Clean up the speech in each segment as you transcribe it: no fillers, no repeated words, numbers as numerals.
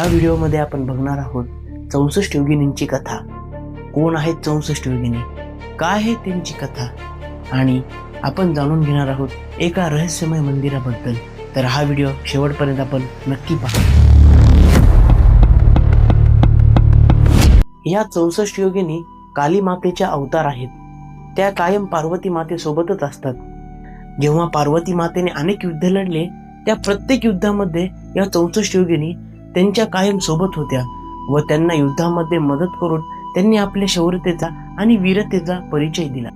या व्हिडिओमध्ये आपण बघणार आहोत 64 योगिनींची कथा। कोण आहेत 64 योगिनी, काय आहे त्यांची कथा, आणि आपण जाणून घेणार आहोत एका रहस्यमय मंदिराबद्दल। तर हा व्हिडिओ शेवटपर्यंत आपण नक्की पहा। या 64 योगिनी काली मातेच्या अवतार आहेत। त्या कायम पार्वती मातेसोबतच असतात। जेव्हा पार्वती मातेने अनेक युद्ध लढले, त्या प्रत्येक युद्धामध्ये या 64 योगिनी त्यांच्या कायम सोबत होत्या व त्यांना युद्धामध्ये मदत करून त्यांनी आपल्या शौर्यतेचा आणि वीरतेचा परिचय दिला।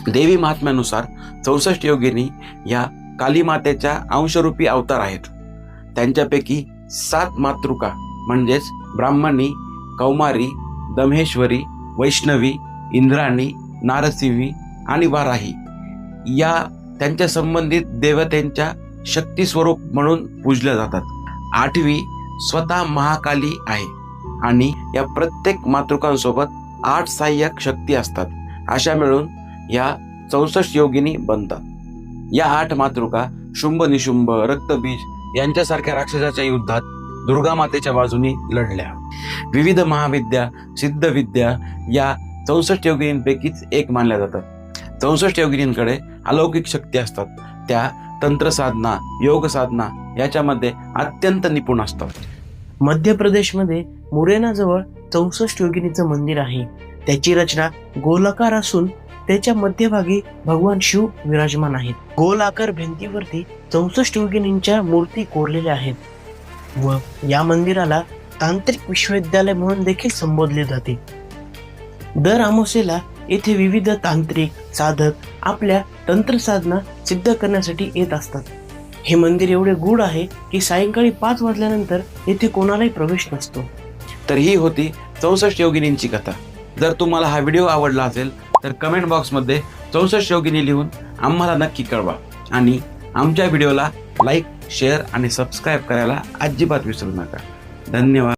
देवी महात्म्यानुसार 64 योगिनी या काली मातेच्या अंशरूपी अवतार आहेत। त्यांच्यापैकी 7 मातृका म्हणजेच ब्राह्मणी, कौमारी, दमहेश्वरी, वैष्णवी, इंद्राणी, नारसिंही आणि वाराही या त्यांच्या संबंधित देवतेंच्या शक्ती स्वरूप म्हणून पूजल्या जातात। 8वी स्वतः महाकाली आहे आणि या प्रत्येक मातृकांसोबत 8 सहाय्यक शक्ती असतात। अशा मिळून या 64 योगिनी बनतात। या 8 मातृका शुंभ निशुंभ, रक्तबीज यांच्यासारख्या राक्षसाच्या युद्धात दुर्गा मातेच्या बाजूने लढल्या। विविध महाविद्या, सिद्धविद्या या 64 योगिनींपैकीच एक मानल्या जातात। 64 योगिनींकडे अलौकिक शक्ती असतात। त्या तंत्रसाधना, योग साधना याच्यामध्ये अत्यंत निपुण असतात। मध्य प्रदेशमध्ये मुरैना जवळ 64 योगिनीचं मंदिर आहे। त्याची रचना गोलाकार असून त्याच्या मध्यभागी भगवान शिव विराजमान आहेत। गोलाकार भिंतीवरती 64 योगिनींच्या मूर्ती कोरलेल्या आहेत व या मंदिराला तांत्रिक विश्वविद्यालय म्हणून देखील संबोधले जाते। दर अमावस्येला येथे विविध तांत्रिक साधक आपल्या तंत्रसाधना सिद्ध करण्यासाठी येत असतात। हे मंदिर एवढे गूढ आहे की सायंकाळी 5 वाजल्यानंतर येथे कोणालाही प्रवेश नसतो। तर ही होती 64 योगिनींची कथा। जर तुम्हाला हा व्हिडिओ आवडला असेल तर कमेंट बॉक्समध्ये 64 योगिनी लिहून आम्हाला नक्की कळवा आणि आमच्या व्हिडिओला लाईक, शेअर आणि सबस्क्राईब करायला अजिबात विसरू नका। धन्यवाद।